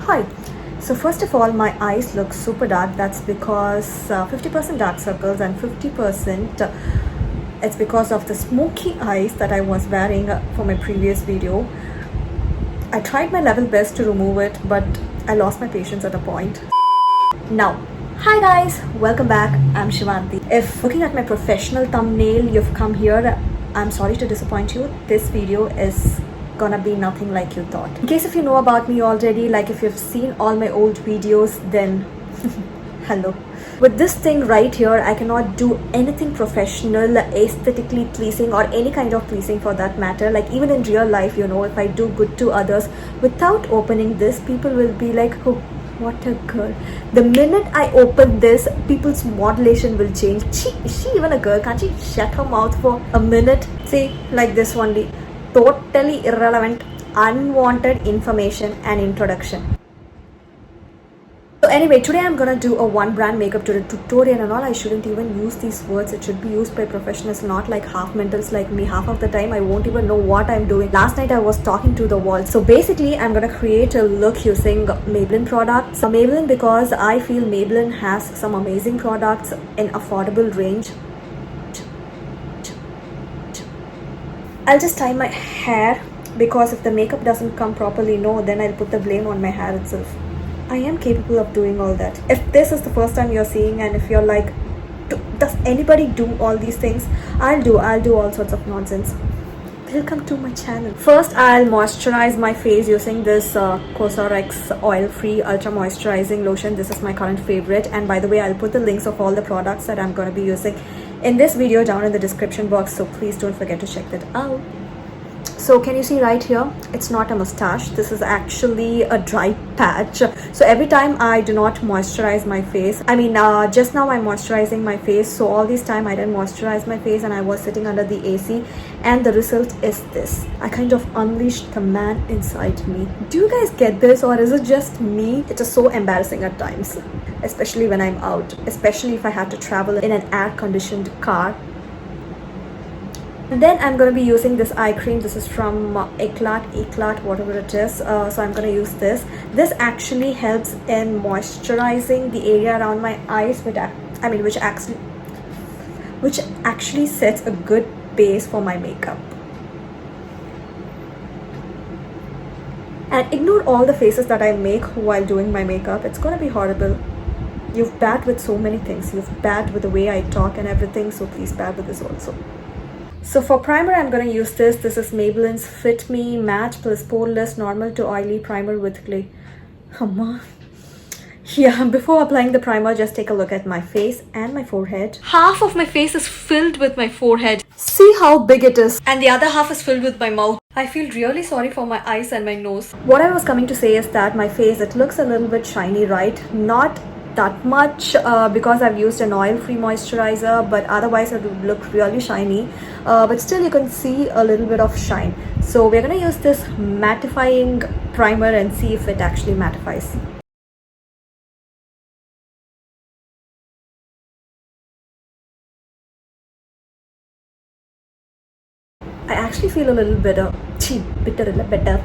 Hi. So first of all, my eyes look super dark. That's because 50% dark circles and 50% it's because of the smoky eyes that I was wearing for my previous video. I tried my level best to remove it, but I lost my patience at a point. Now, hi guys, welcome back. I'm Shivanti. If looking at my professional thumbnail, you've come here, I'm sorry to disappoint you. This video is gonna be nothing like you thought. In case if you know about me already, like if you've seen all my old videos, then hello. With this thing right here, I cannot do anything professional, aesthetically pleasing, or any kind of pleasing for that matter. Like even in real life, you know, if I do good to others without opening this, people will be like, oh, what a girl. The minute I open this, people's modulation will change. Is she even a girl? Can't she shut her mouth for a minute? See, like this only. Totally irrelevant, unwanted information and introduction. So anyway, today I'm gonna do a one brand makeup tutorial and all. I shouldn't even use these words. It should be used by professionals, not like half mentals like me. Half of the time I won't even know what I'm doing. Last night I was talking to the wall. So basically I'm gonna create a look using Maybelline products. Maybelline, because I feel Maybelline has some amazing products in affordable range. I'll just tie my hair, because if the makeup doesn't come properly, no, then I'll put the blame on my hair itself. I am capable of doing all that. If this is the first time you're seeing, and if you're like, does anybody do all these things? I'll do all sorts of nonsense. Welcome to my channel. First, I'll moisturize my face using this Colossal oil-free ultra moisturizing lotion. This is my current favorite, and by the way, I'll put the links of all the products that I'm going to be using in this video down in the description box, so please don't forget to check that out. So can you see right here, it's not a mustache, this is actually a dry patch. So every time I do not moisturize my face, just now I'm moisturizing my face, so all this time I didn't moisturize my face and I was sitting under the AC, and the result is this. I kind of unleashed the man inside me. Do you guys get this, or is it just me? It is so embarrassing at times, especially when I'm out, especially if I have to travel in an air-conditioned car. And then I'm going to be using this eye cream. This is from Eclat, whatever it is. So I'm going to use this. This actually helps in moisturizing the area around my eyes, which actually sets a good base for my makeup. And ignore all the faces that I make while doing my makeup. It's going to be horrible. You've bad with so many things. You've bad with the way I talk and everything. So please bad with this also. So for primer, I'm going to use this. This is Maybelline's Fit Me Matte+Poreless Normal to Oily Primer with Clay. Yeah, before applying the primer, just take a look at my face and my forehead. Half of my face is filled with my forehead. See how big it is. And the other half is filled with my mouth. I feel really sorry for my eyes and my nose. What I was coming to say is that my face, it looks a little bit shiny, right? Not that much because I've used an oil-free moisturizer, but otherwise it would look really shiny, but still you can see a little bit of shine. So we're going to use this mattifying primer and see if it actually mattifies. I actually feel a little better.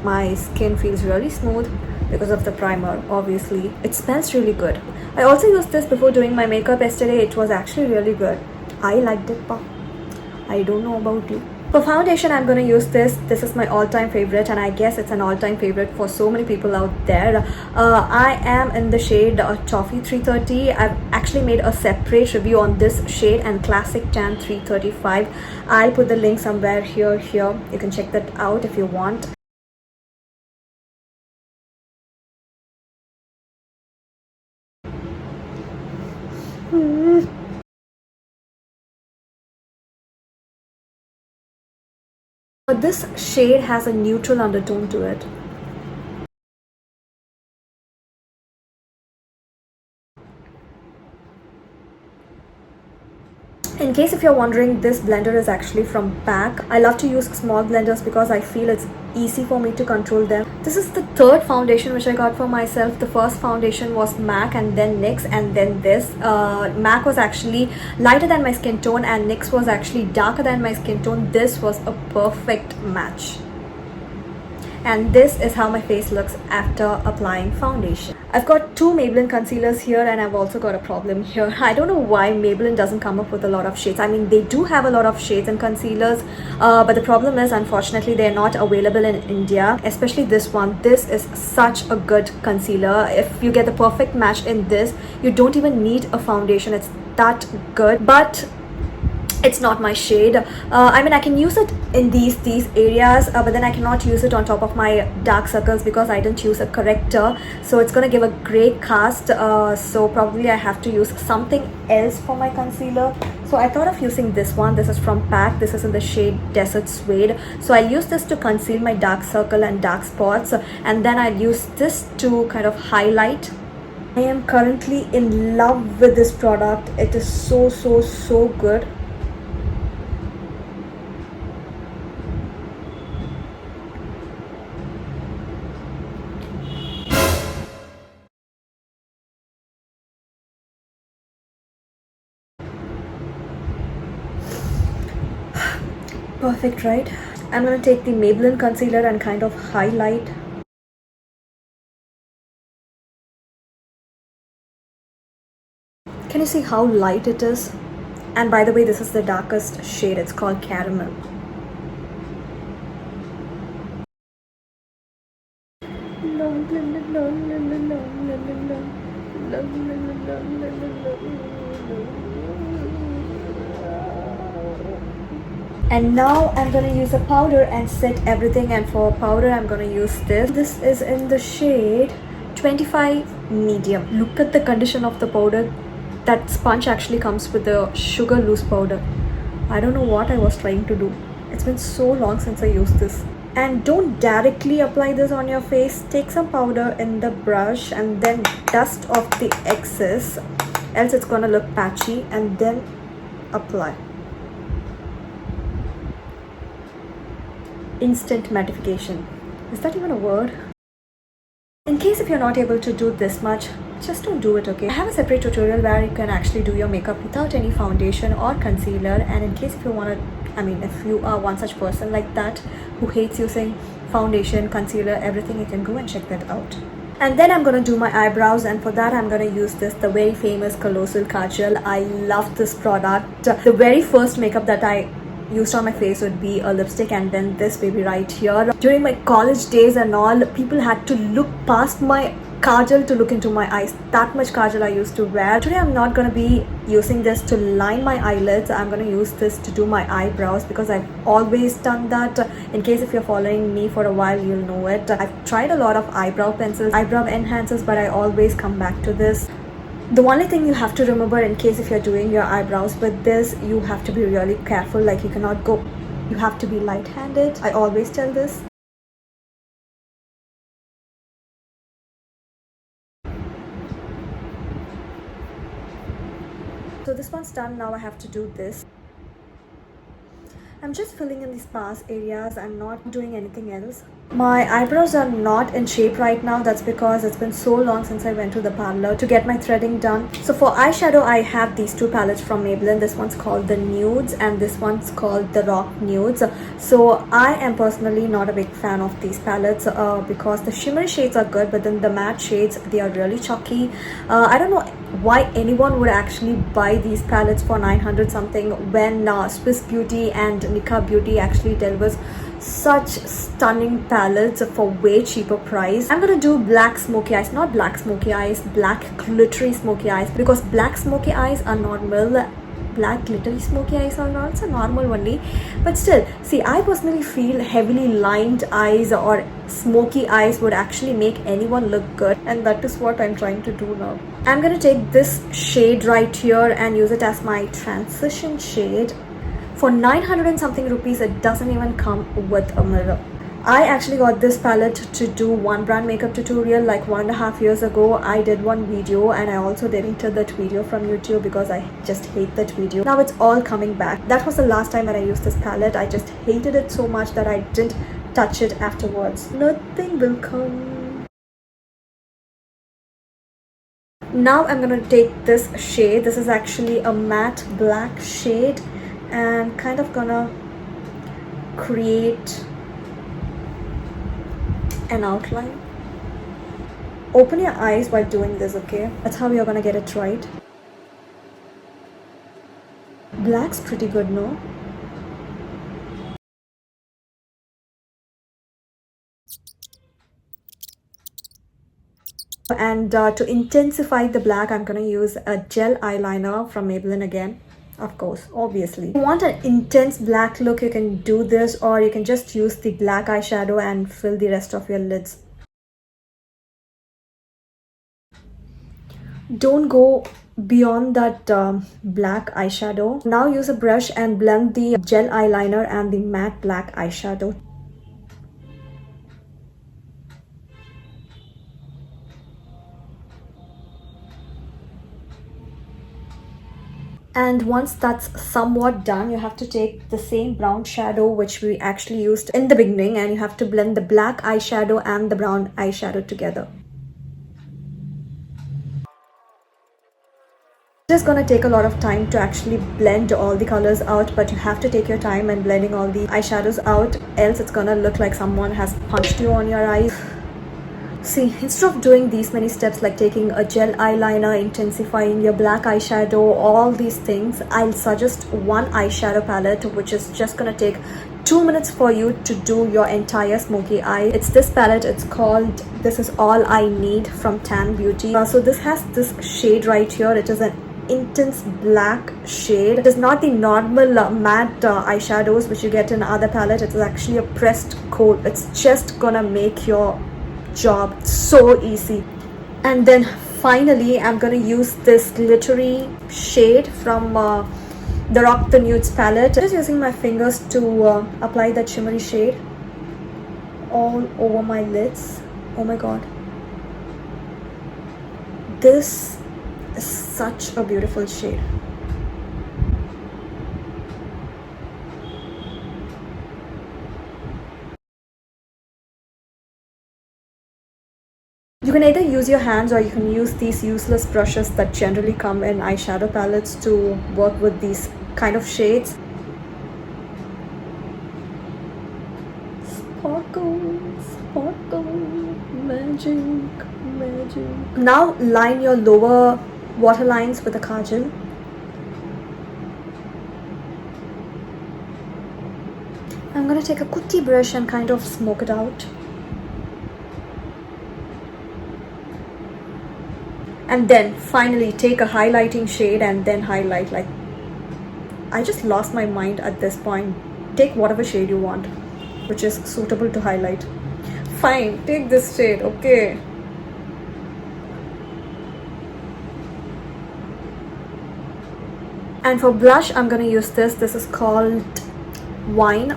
My skin feels really smooth because of the primer. Obviously it smells really good. I also used this before doing my makeup yesterday. It was actually really good. I liked it, but I don't know about you. For foundation, I'm going to use this. This is my all-time favorite, and I guess it's an all-time favorite for so many people out there. I am in the shade Toffee 330. I've actually made a separate review on this shade and Classic Tan 335. I'll put the link somewhere here. You can check that out if you want. This shade has a neutral undertone to it. In case if you're wondering, this blender is actually from PAC. I love to use small blenders because I feel it's easy for me to control them. This is the third foundation which I got for myself. The first foundation was MAC, and then NYX, and then this. MAC was actually lighter than my skin tone and NYX was actually darker than my skin tone. This was a perfect match. and this is how my face looks after applying foundation. I've got two Maybelline concealers here, and I've also got a problem here. I don't know why Maybelline doesn't come up with a lot of shades. I mean, they do have a lot of shades and concealers, but the problem is, unfortunately, they're not available in India, especially this one. This is such a good concealer. If you get the perfect match in this, you don't even need a foundation. It's that good, but it's not my shade. I mean, I can use it in these areas, but then I cannot use it on top of my dark circles because I didn't use a corrector, so it's gonna give a gray cast. So probably I have to use something else for my concealer. So I thought of using this one. This is from PAC. This is in the shade Desert Suede. So I'll use this to conceal my dark circle and dark spots, and then I'll use this to kind of highlight. I am currently in love with this product. It is so good. Perfect, right? I'm gonna take the Maybelline concealer and kind of highlight. Can you see how light it is? And by the way, this is the darkest shade. It's called Caramel. And now I'm gonna use a powder and set everything, and for powder I'm gonna use this. This is in the shade 25 medium. Look at the condition of the powder. That sponge actually comes with the sugar loose powder. I don't know what I was trying to do. It's been so long since I used this. And don't directly apply this on your face. Take some powder in the brush and then dust off the excess, else it's gonna look patchy, and then apply. Instant mattification. Is that even a word? In case if you're not able to do this much, just don't do it, okay? I have a separate tutorial where you can actually do your makeup without any foundation or concealer, and in case if you want to, I mean, if you are one such person like that who hates using foundation, concealer, everything, you can go and check that out. And then I'm gonna do my eyebrows, and for that I'm gonna use this, the very famous Colossal Kajal. I love this product. The very first makeup that I used on my face would be a lipstick, and then this baby right here. During my college days and all, people had to look past my kajal to look into my eyes. That much kajal I used to wear. Today I'm not gonna be using this to line my eyelids. I'm gonna use this to do my eyebrows because I've always done that. In case if you're following me for a while, you'll know it. I've tried a lot of eyebrow pencils, eyebrow enhancers, but I always come back to this. The only thing you have to remember in case if you're doing your eyebrows with this, you have to be really careful. Like, you cannot go, you have to be light-handed. I always tell this. So this one's done. Now I have to do this. I'm just filling in the sparse areas. I'm not doing anything else. My eyebrows are not in shape right now. That's because it's been so long since I went to the parlor to get my threading done. So for eyeshadow, I have these two palettes from Maybelline. This one's called the Nudes and this one's called the Rock Nudes. So I am personally not a big fan of these palettes because the shimmery shades are good, but then the matte shades, they are really chalky. I don't know why anyone would actually buy these palettes for 900 something when Swiss Beauty and Nika Beauty actually delivers such stunning palettes for way cheaper price. I'm gonna do black smoky eyes, not black smoky eyes, black glittery smoky eyes, because black smoky eyes are normal, black glittery smoky eyes are also normal only. But still, see, I personally feel heavily lined eyes or smoky eyes would actually make anyone look good, and that is what I'm trying to do now. I'm gonna take this shade right here and use it as my transition shade. For 900 and something rupees, it doesn't even come with a mirror. I actually got this palette to do one brand makeup tutorial like 1.5 years ago. I did one video and I also deleted that video from YouTube because I just hate that video. Now it's all coming back. That was the last time that I used this palette. I just hated it so much that I didn't touch it afterwards. Nothing will come. Now I'm gonna take this shade. This is actually a matte black shade, and kind of gonna create an outline. Open your eyes while doing this, okay? That's how you're gonna get it right. Black's pretty good, no? And to intensify the black, I'm gonna use a gel eyeliner from Maybelline again. Of course, obviously. If you want an intense black look, you can do this, or you can just use the black eyeshadow and fill the rest of your lids. Don't go beyond that black eyeshadow. Now use a brush and blend the gel eyeliner and the matte black eyeshadow. And once that's somewhat done, you have to take the same brown shadow which we actually used in the beginning, and you have to blend the black eyeshadow and the brown eyeshadow together. It's gonna take a lot of time to actually blend all the colors out, but you have to take your time and blending all the eyeshadows out, else it's gonna look like someone has punched you on your eyes. See, instead of doing these many steps like taking a gel eyeliner, intensifying your black eyeshadow, all these things, I'll suggest one eyeshadow palette which is just gonna take 2 minutes for you to do your entire smoky eye. It's this palette. It's called This Is All I Need from Tan Beauty. So this has this shade right here. It is an intense black shade. It is not the normal matte eyeshadows which you get in other palette. It is actually a pressed coat. It's just gonna make your job so easy. And then finally I'm gonna use this glittery shade from the Rock the Nudes palette. Just using my fingers to apply that shimmery shade all over my lids. Oh my god, this is such a beautiful shade. You can either use your hands or you can use these useless brushes that generally come in eyeshadow palettes to work with these kind of shades. Sparkle, sparkle, magic, magic. Now line your lower waterlines with a Kajal. I'm gonna take a cookie brush and kind of smoke it out. And then finally take a highlighting shade and then highlight. Like, I just lost my mind at this point. Take whatever shade you want which is suitable to highlight. Fine, take this shade, okay. And for blush, I'm gonna use this. This is called Wine.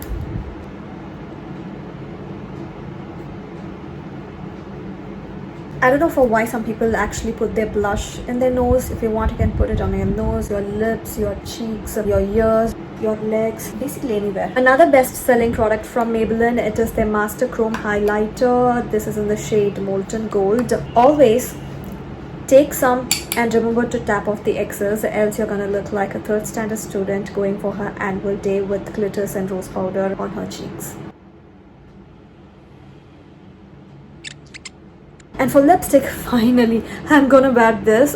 I don't know for why some people actually put their blush in their nose. If you want, you can put it on your nose, your lips, your cheeks, your ears, your legs, basically anywhere. Another best-selling product from Maybelline, it is their Master Chrome Highlighter. This is in the shade Molten Gold. Always take some and remember to tap off the excess, else you're gonna look like a third standard student going for her annual day with glitters and rose powder on her cheeks. And for lipstick, finally, I'm gonna wear this.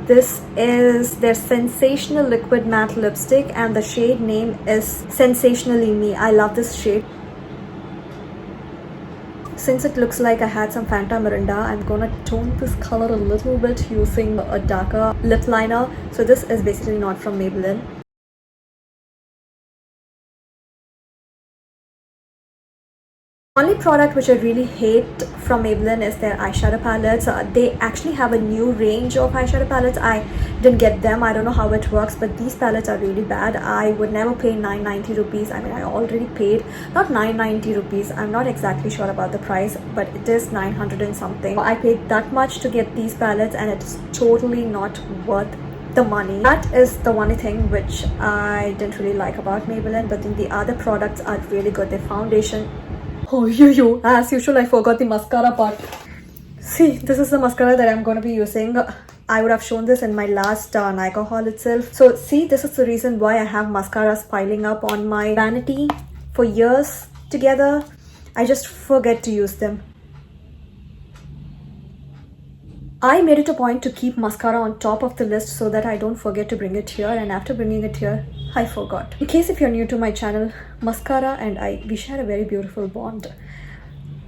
This is their Sensational Liquid Matte Lipstick and the shade name is Sensationally Me. I love this shade. Since it looks like I had some Fanta Mirinda, I'm gonna tone this color a little bit using a darker lip liner. So this is basically not from Maybelline. Only product which I really hate from Maybelline is their eyeshadow palettes. They actually have a new range of eyeshadow palettes. I didn't get them. I don't know how it works, but these palettes are really bad. I would never pay 990 rupees. I mean, I already paid not 990 rupees. I'm not exactly sure about the price, but it is 900 and something. I paid that much to get these palettes and it's totally not worth the money. That is the only thing which I didn't really like about Maybelline, but then the other products are really good. Their foundation, oh, yo, as usual, I forgot the mascara part. See, this is the mascara that I'm going to be using. I would have shown this in my last Nykaa haul itself. So, see, this is the reason why I have mascaras piling up on my vanity for years together. I just forget to use them. I made it a point to keep mascara on top of the list so that I don't forget to bring it here, and after bringing it here, I forgot. In case if you're new to my channel, mascara and I, we share a very beautiful bond.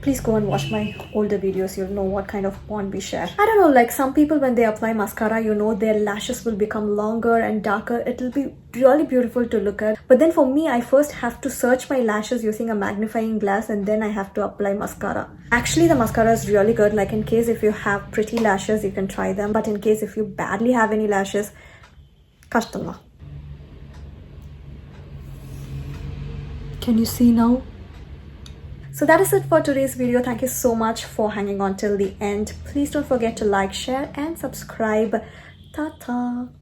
Please go and watch my older videos, you'll know what kind of bond we share. I don't know, like some people when they apply mascara, you know, their lashes will become longer and darker. It'll be really beautiful to look at. But then for me, I first have to search my lashes using a magnifying glass and then I have to apply mascara. Actually, the mascara is really good. Like in case if you have pretty lashes, you can try them. But in case if you badly have any lashes, kashtama. Can you see now? So that is it for today's video. Thank you so much for hanging on till the end. Please don't forget to like, share and subscribe. Ta-ta.